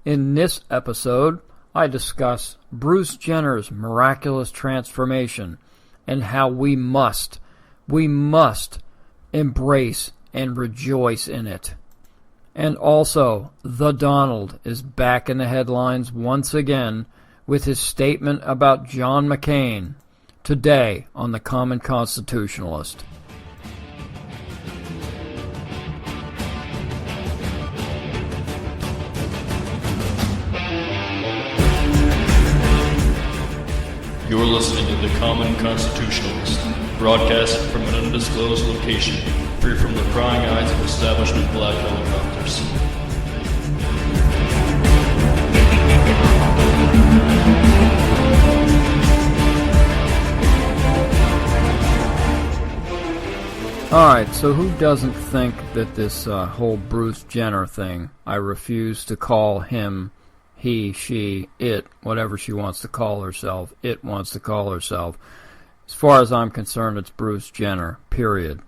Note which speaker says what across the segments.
Speaker 1: In this episode, I discuss Bruce Jenner's miraculous transformation and how we must embrace and rejoice in it. And also, the Donald is back in the headlines once again with his statement about John McCain, today on The Common Constitutionalist.
Speaker 2: You're listening to The Common Constitutionalist, broadcast from an undisclosed location, free from the prying eyes of establishment black helicopters.
Speaker 1: Alright, so who doesn't think that this whole Bruce Jenner thing, I refuse to call him, he, she, it, whatever she wants to call herself, it wants to call herself. As far as I'm concerned, it's Bruce Jenner, period.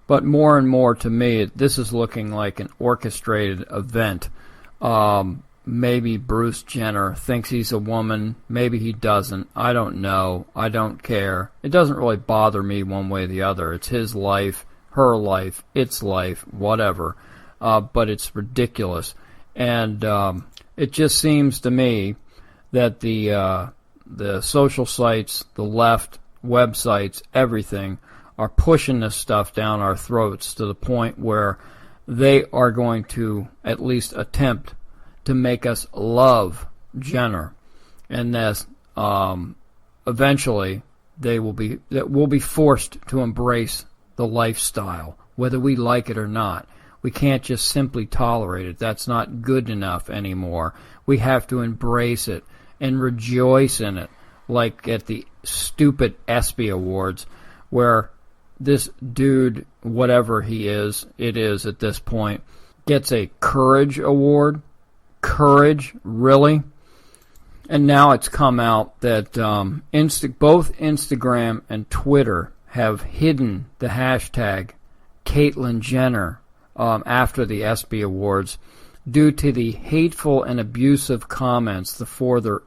Speaker 1: But more and more to me, this is looking like an orchestrated event. Maybe Bruce Jenner thinks he's a woman, maybe he doesn't. I don't know. I don't care. It doesn't really bother me one way or the other. It's his life, her life, its life, whatever. But it's ridiculous. And it just seems to me that the social sites, the left, websites, everything, are pushing this stuff down our throats to the point where they are going to at least attempt to make us love Jenner, and that eventually we'll be forced to embrace the lifestyle, whether we like it or not. We can't just simply tolerate it. That's not good enough anymore. We have to embrace it and rejoice in it, like at the stupid ESPY Awards, where this dude, whatever he is, it is at this point, gets a Courage Award. Courage, really? And now it's come out that both Instagram and Twitter have hidden the hashtag Caitlyn Jenner after the ESPY Awards due to the hateful and abusive comments the former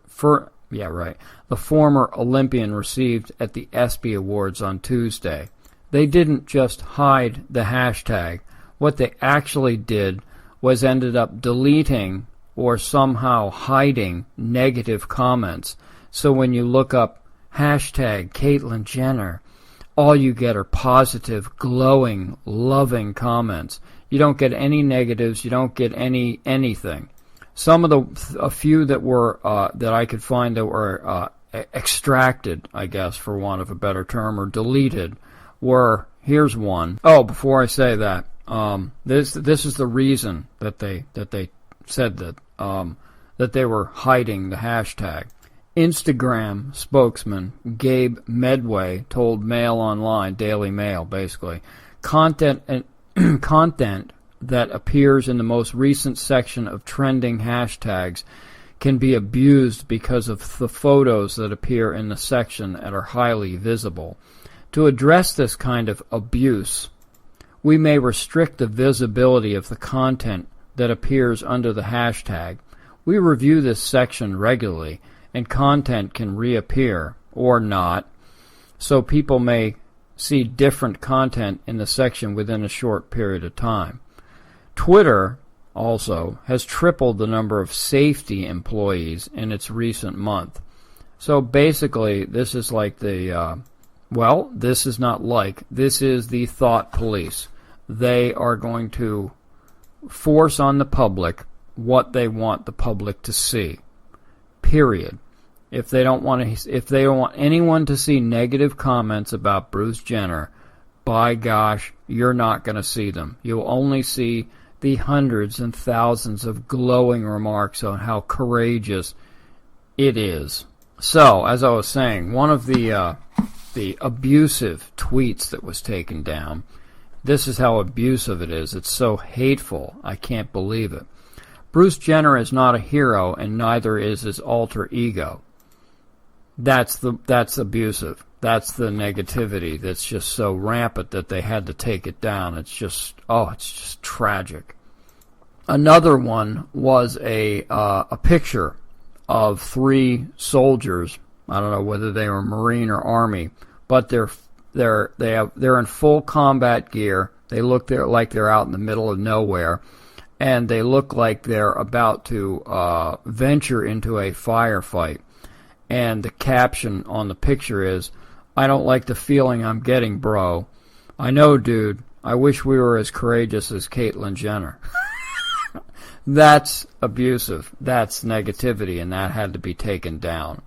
Speaker 1: Olympian received at the ESPY Awards on Tuesday. They didn't just hide the hashtag. What they actually did was ended up deleting or somehow hiding negative comments. So when you look up hashtag Caitlyn Jenner, all you get are positive, glowing, loving comments. You don't get any negatives. You don't get anything. Some of a few that were that I could find that were extracted, I guess, for want of a better term, or deleted, were, here's one. Oh, before I say that, this is the reason that they said that they were hiding the hashtag. Instagram spokesman Gabe Medway told Mail Online, Daily Mail, basically, content that appears in the most recent section of trending hashtags can be abused because of the photos that appear in the section and are highly visible. To address this kind of abuse, we may restrict the visibility of the content that appears under the hashtag. We review this section regularly, and content can reappear, or not, so people may see different content in the section within a short period of time. Twitter also has tripled the number of safety employees in its recent month. So basically, this is like this is the thought police. They are going to force on the public what they want the public to see. Period. If they don't want anyone to see negative comments about Bruce Jenner, by gosh, you're not going to see them. You'll only see the hundreds and thousands of glowing remarks on how courageous it is. So, as I was saying, one of the abusive tweets that was taken down, this is how abusive it is. It's so hateful, I can't believe it. Bruce Jenner is not a hero, and neither is his alter ego. That's abusive. That's the negativity that's just so rampant that they had to take it down. It's just tragic. Another one was a picture of 3 soldiers. I don't know whether they were Marine or Army, but they're in full combat gear. They look like they're out in the middle of nowhere, and they look like they're about to venture into a firefight. And the caption on the picture is, "I don't like the feeling I'm getting, bro. I know, dude. I wish we were as courageous as Caitlyn Jenner." That's abusive. That's negativity, and that had to be taken down.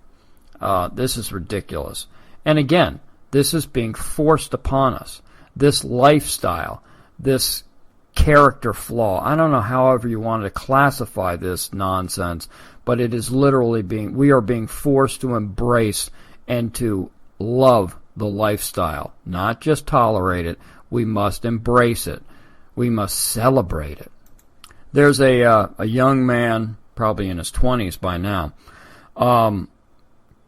Speaker 1: This is ridiculous. And again, this is being forced upon us. This lifestyle, this character flaw. I don't know however you want to classify this nonsense, but it is literally we are being forced to embrace and to love the lifestyle. Not just tolerate it. We must embrace it. We must celebrate it. There's a young man, probably in his 20s by now,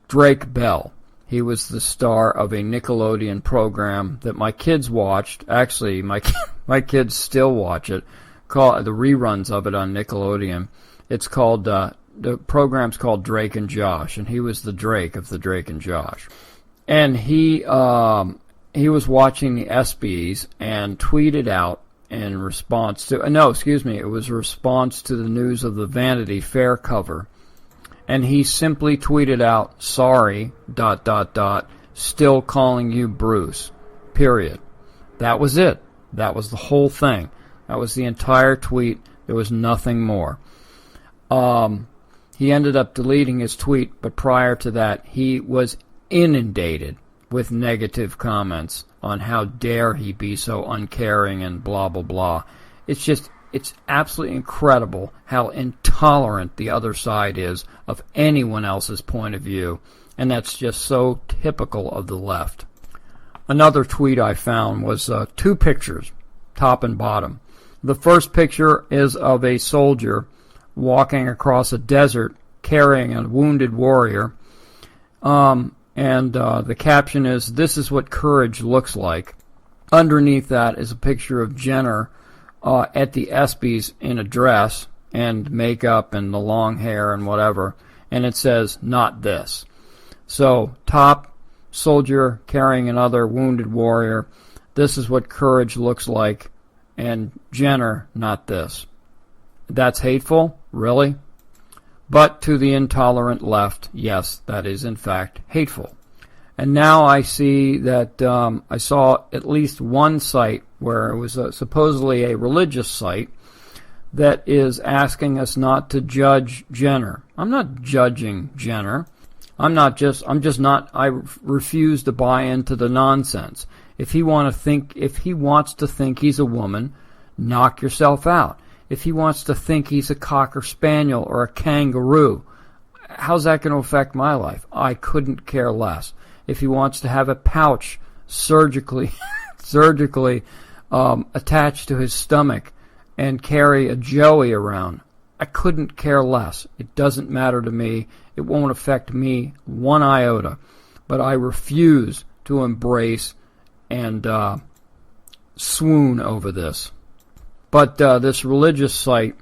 Speaker 1: Drake Bell. He was the star of a Nickelodeon program that my kids watched. Actually, my kids still watch it. The reruns of it on Nickelodeon. It's called the program's called Drake and Josh, and he was the Drake of the Drake and Josh. And he was watching the ESPYs and tweeted out in response to it was a response to the news of the Vanity Fair cover. And he simply tweeted out, "Sorry, ... still calling you Bruce," period. That was it. That was the whole thing. That was the entire tweet. There was nothing more. He ended up deleting his tweet, but prior to that, he was inundated with negative comments on how dare he be so uncaring and blah, blah, blah. It's absolutely incredible how intolerant the other side is of anyone else's point of view, and that's just so typical of the left. Another tweet I found was 2 pictures, top and bottom. The first picture is of a soldier walking across a desert carrying a wounded warrior, and the caption is, "This is what courage looks like." Underneath that is a picture of Jenner at the ESPYs in a dress and makeup and the long hair and whatever, and it says, "Not this." So, top, soldier carrying another wounded warrior, "This is what courage looks like," and Jenner, "Not this." That's hateful? Really? But to the intolerant left, yes, that is in fact hateful. And now I see that I saw at least one site where it was supposedly a religious site that is asking us not to judge Jenner. I'm not judging Jenner. I refuse to buy into the nonsense. If he wants to think he's a woman, knock yourself out. If he wants to think he's a cocker spaniel or a kangaroo, how's that going to affect my life? I couldn't care less. If he wants to have a pouch surgically attached to his stomach and carry a joey around, I couldn't care less. It doesn't matter to me. It won't affect me one iota. But I refuse to embrace and swoon over this. But this religious site,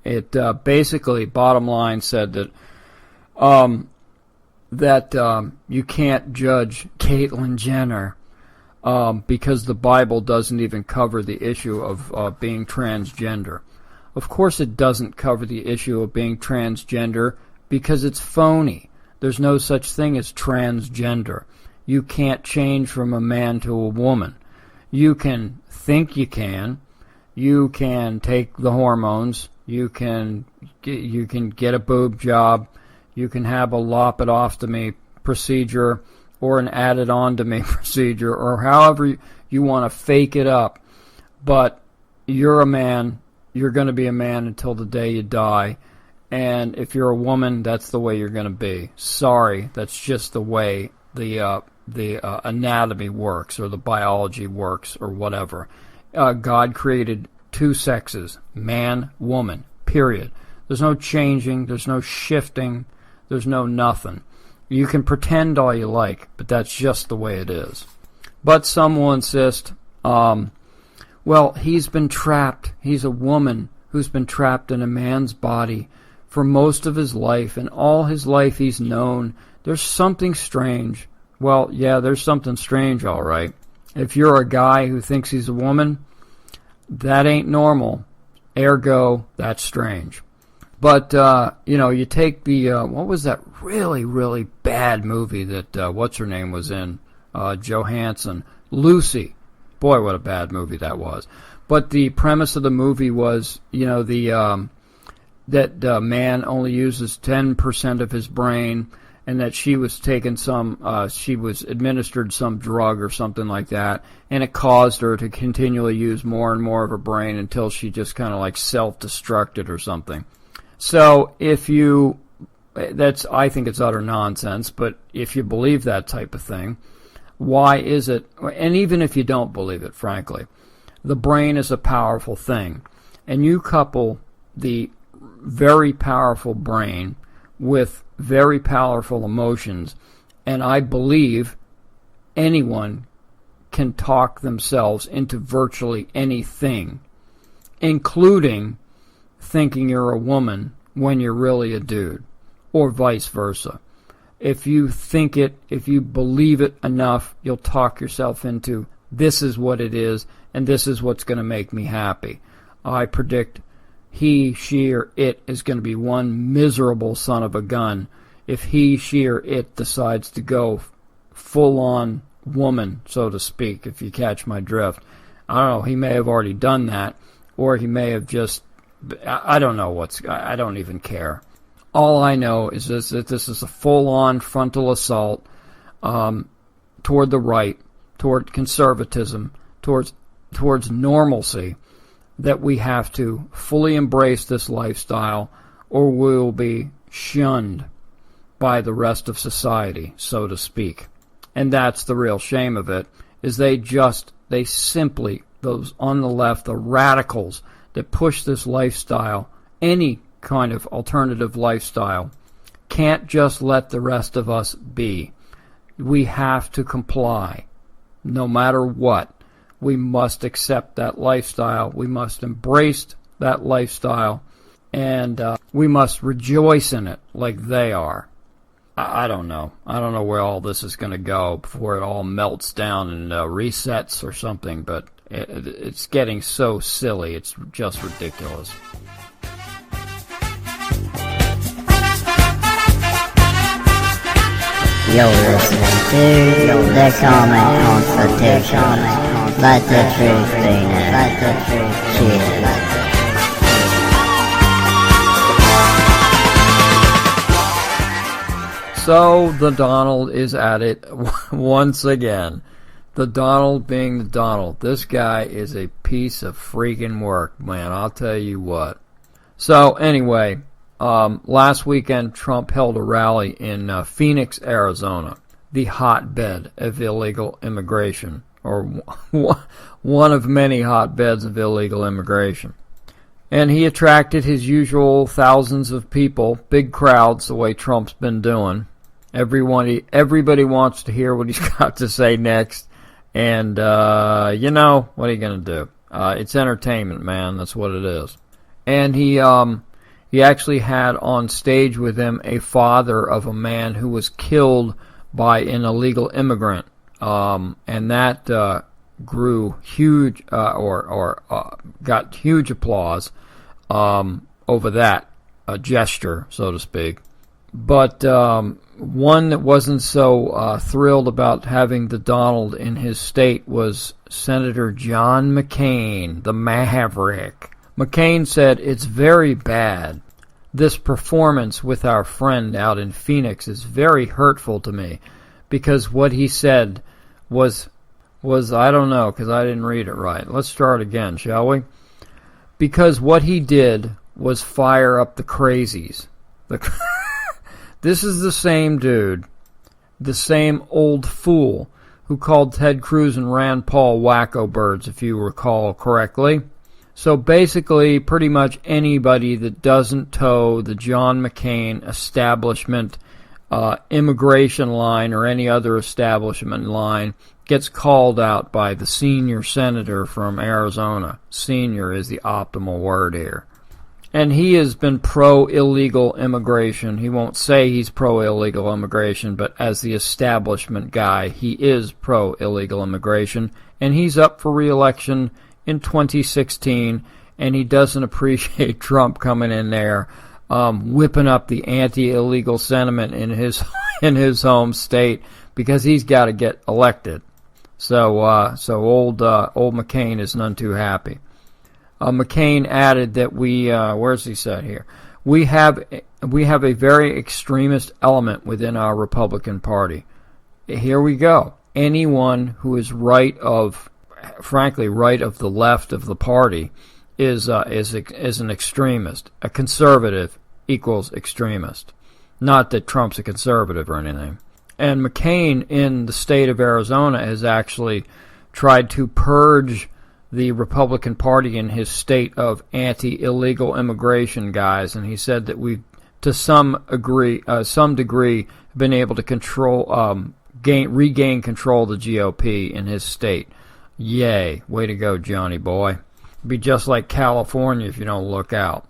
Speaker 1: it basically, bottom line, said that you can't judge Caitlyn Jenner because the Bible doesn't even cover the issue of being transgender. Of course it doesn't cover the issue of being transgender because it's phony. There's no such thing as transgender. You can't change from a man to a woman. You can think you can. You can take the hormones. You can get a boob job. You can have a lobotomy procedure or an added-on-to-me procedure or however you want to fake it up. But you're a man. You're going to be a man until the day you die. And if you're a woman, that's the way you're going to be. Sorry, that's just the way the anatomy works or the biology works or whatever. God created 2 sexes, man, woman, period. There's no changing, there's no shifting, there's no nothing. You can pretend all you like, but that's just the way it is. But some will insist, well, he's been trapped. He's a woman. who's been trapped in a man's body for most of his life, and all his life he's known there's something strange. Well, yeah, there's something strange, all right. If you're a guy who thinks he's a woman, that ain't normal. Ergo, that's strange. But, you take the, what was that really, really bad movie that, what's-her-name was in? Johansson. Lucy. Boy, what a bad movie that was. But the premise of the movie was, that man only uses 10% of his brain, and that she was she was administered some drug or something like that, and it caused her to continually use more and more of her brain until she just kind of like self-destructed or something. So I think it's utter nonsense, but if you believe that type of thing, why is it, and even if you don't believe it, frankly, the brain is a powerful thing, and you couple the very powerful brain with very powerful emotions, and I believe anyone can talk themselves into virtually anything, including thinking you're a woman when you're really a dude, or vice versa. If you believe it enough, you'll talk yourself into, this is what it is, and this is what's going to make me happy. I predict he, she, or it is going to be one miserable son of a gun if he, she, or it decides to go full-on woman, so to speak, if you catch my drift. I don't know, he may have already done that, or he may have just, I don't know I don't even care. All I know is that this is a full-on frontal assault toward the right, toward conservatism, towards normalcy, that we have to fully embrace this lifestyle, or we will be shunned by the rest of society, so to speak. And that's the real shame of it, is they simply, those on the left, the radicals that push this lifestyle, any kind of alternative lifestyle, can't just let the rest of us be. We have to comply, no matter what. We must accept that lifestyle. We must embrace that lifestyle. And we must rejoice in it like they are. I don't know. I don't know where all this is going to go before it all melts down and resets or something. But it's getting so silly. It's just ridiculous.
Speaker 3: You're listening to the Common Constitution. Let the truth be known. Let the truth cheers.
Speaker 1: So the Donald is at it once again. The Donald being the Donald. This guy is a piece of freaking work, man. I'll tell you what. So anyway, last weekend Trump held a rally in Phoenix, Arizona, the hotbed of illegal immigration, or one of many hotbeds of illegal immigration. And he attracted his usual thousands of people, big crowds, the way Trump's been doing. Everybody wants to hear what he's got to say next. And, what are you going to do? It's entertainment, man. That's what it is. And he actually had on stage with him a father of a man who was killed by an illegal immigrant. And that grew huge, got huge applause over that gesture, so to speak. But one that wasn't so thrilled about having the Donald in his state was Senator John McCain, the Maverick. McCain said, "It's very bad. This performance with our friend out in Phoenix is very hurtful to me, because what he said was I don't know, because I didn't read it right. Let's start again, shall we? Because what he did was fire up the crazies." This is the same dude, the same old fool who called Ted Cruz and Rand Paul wacko birds, if you recall correctly. So basically, pretty much anybody that doesn't toe the John McCain establishment immigration line or any other establishment line gets called out by the senior senator from Arizona. Senior is the optimal word here. And he has been pro-illegal immigration. He won't say he's pro-illegal immigration, but as the establishment guy, he is pro-illegal immigration. And he's up for re-election in 2016, and he doesn't appreciate Trump coming in there, whipping up the anti-illegal sentiment in his home state, because he's got to get elected. So old McCain is none too happy. McCain added that where's he said here? We have a very extremist element within our Republican Party. Here we go. Anyone who is right of the left of the party is an extremist. A conservative equals extremist. Not that Trump's a conservative or anything. And McCain in the state of Arizona has actually tried to purge the Republican Party in his state of anti-illegal immigration guys, and he said that we've, to some degree, been able to regain control of the GOP in his state. Yay! Way to go, Johnny boy. It'll be just like California if you don't look out.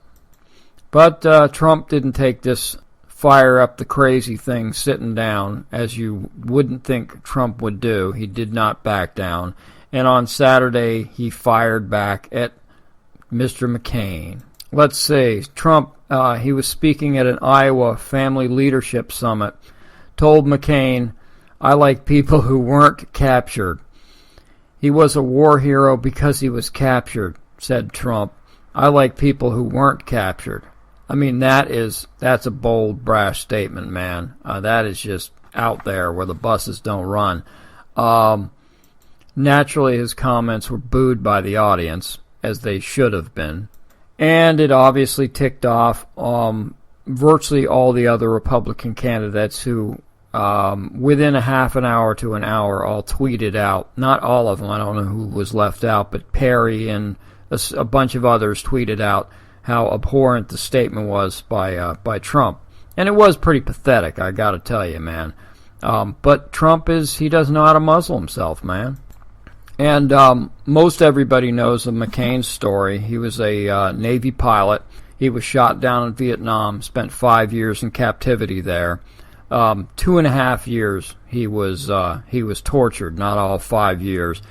Speaker 1: But Trump didn't take this fire up the crazy thing sitting down, as you wouldn't think Trump would do. He did not back down. And on Saturday, he fired back at Mr. McCain. Let's see. Trump, he was speaking at an Iowa Family Leadership Summit, told McCain, "I like people who weren't captured." He was a war hero because he was captured, said Trump. I like people who weren't captured. I mean, that's a bold, brash statement, man. That is just out there where the buses don't run. Naturally, his comments were booed by the audience, as they should have been. And it obviously ticked off virtually all the other Republican candidates who, within a half an hour to an hour, all tweeted out. Not all of them, I don't know who was left out, but Perry and a bunch of others tweeted out how abhorrent the statement was by Trump. And it was pretty pathetic, I gotta tell you, man. But Trump he doesn't know how to muzzle himself, man. And most everybody knows of McCain's story. He was a Navy pilot. He was shot down in Vietnam, spent 5 years in captivity there. 2.5 years he was tortured, not all 5 years.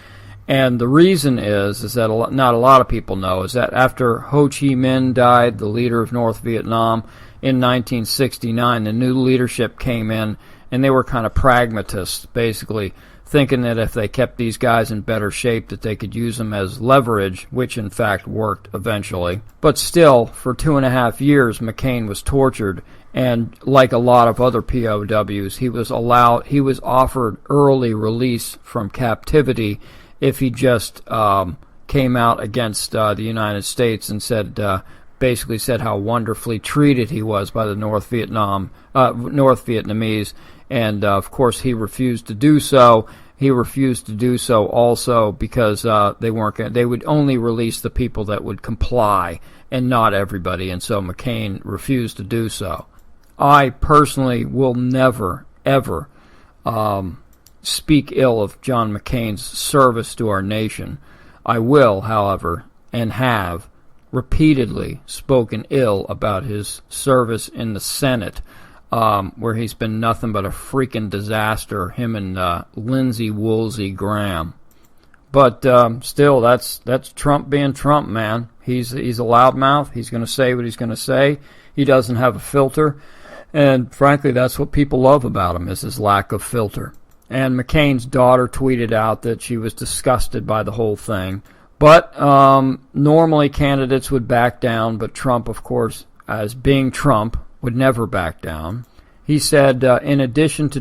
Speaker 1: And the reason is that not a lot of people know, is that after Ho Chi Minh died, the leader of North Vietnam, in 1969, the new leadership came in, and they were kind of pragmatists, basically thinking that if they kept these guys in better shape that they could use them as leverage, which in fact worked eventually. But still, for 2.5 years, McCain was tortured, and like a lot of other POWs, he was offered early release from captivity if he just came out against the United States and basically said how wonderfully treated he was by the North Vietnamese. And, of course, he refused to do so. He refused to do so also because they would only release the people that would comply and not everybody. And so McCain refused to do so. I personally will never, ever speak ill of John McCain's service to our nation. I will, however, and have repeatedly spoken ill about his service in the Senate, where he's been nothing but a freaking disaster, him and Lindsey Woolsey Graham. But still, that's Trump being Trump, man. He's a loudmouth. He's going to say what he's going to say. He doesn't have a filter. And frankly, that's what people love about him, is his lack of filter. And McCain's daughter tweeted out that she was disgusted by the whole thing. But normally candidates would back down, but Trump, of course, as being Trump, would never back down. He said, in addition to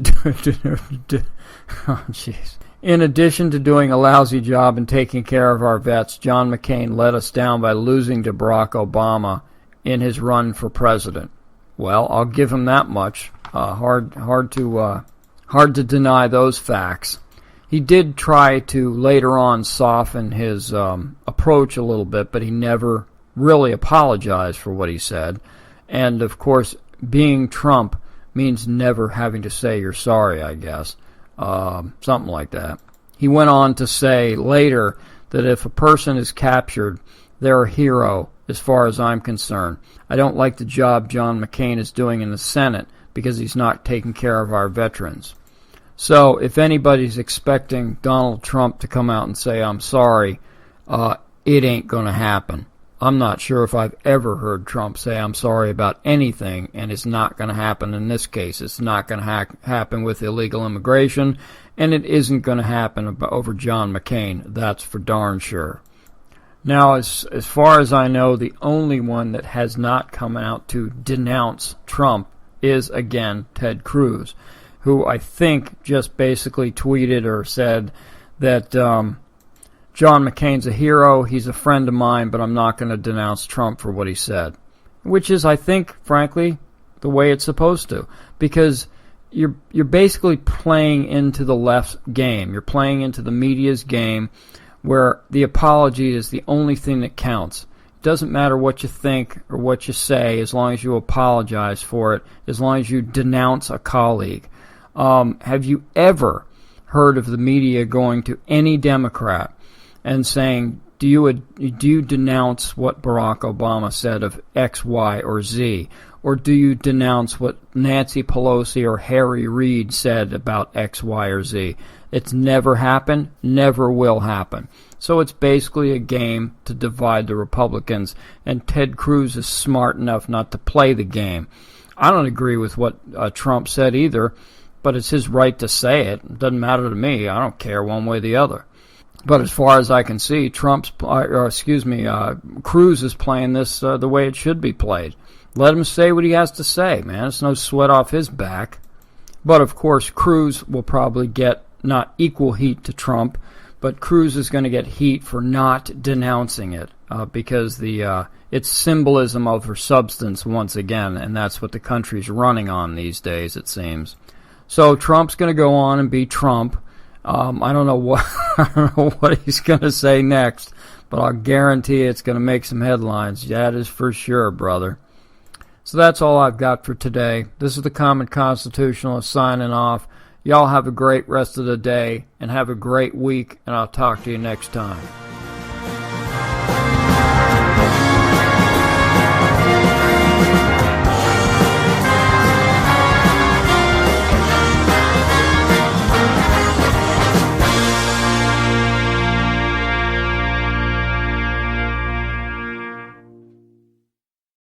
Speaker 1: doing a lousy job in taking care of our vets, John McCain let us down by losing to Barack Obama in his run for president. Well, I'll give him that much. Hard to deny those facts. He did try to later on soften his approach a little bit, but he never really apologized for what he said. And, of course, being Trump means never having to say you're sorry, I guess. Something like that. He went on to say later that if a person is captured, they're a hero as far as I'm concerned. I don't like the job John McCain is doing in the Senate because he's not taking care of our veterans. So if anybody's expecting Donald Trump to come out and say, I'm sorry, it ain't going to happen. I'm not sure if I've ever heard Trump say I'm sorry about anything, and it's not going to happen in this case. It's not going to happen with illegal immigration, and it isn't going to happen over John McCain. That's for darn sure. Now, as far as I know, the only one that has not come out to denounce Trump is, again, Ted Cruz, who I think just basically tweeted or said that John McCain's a hero, he's a friend of mine, but I'm not going to denounce Trump for what he said. Which is, I think, frankly, the way it's supposed to. Because you're basically playing into the left's game. You're playing into the media's game where the apology is the only thing that counts. It doesn't matter what you think or what you say as long as you apologize for it, as long as you denounce a colleague. Have you ever heard of the media going to any Democrat and saying, do you denounce what Barack Obama said of X, Y, or Z? Or do you denounce what Nancy Pelosi or Harry Reid said about X, Y, or Z? It's never happened, never will happen. So it's basically a game to divide the Republicans, and Ted Cruz is smart enough not to play the game. I don't agree with what Trump said either, but it's his right to say it. It doesn't matter to me. I don't care one way or the other. But as far as I can see, Cruz is playing this the way it should be played. Let him say what he has to say, man. It's no sweat off his back. But, of course, Cruz will probably get not equal heat to Trump, but Cruz is going to get heat for not denouncing it because it's symbolism over substance once again, and that's what the country's running on these days, it seems. So Trump's going to go on and be Trump. I don't know what he's going to say next, but I'll guarantee it's going to make some headlines. That is for sure, brother. So that's all I've got for today. This is the Common Constitutionalist signing off. Y'all have a great rest of the day and have a great week, and I'll talk to you next time.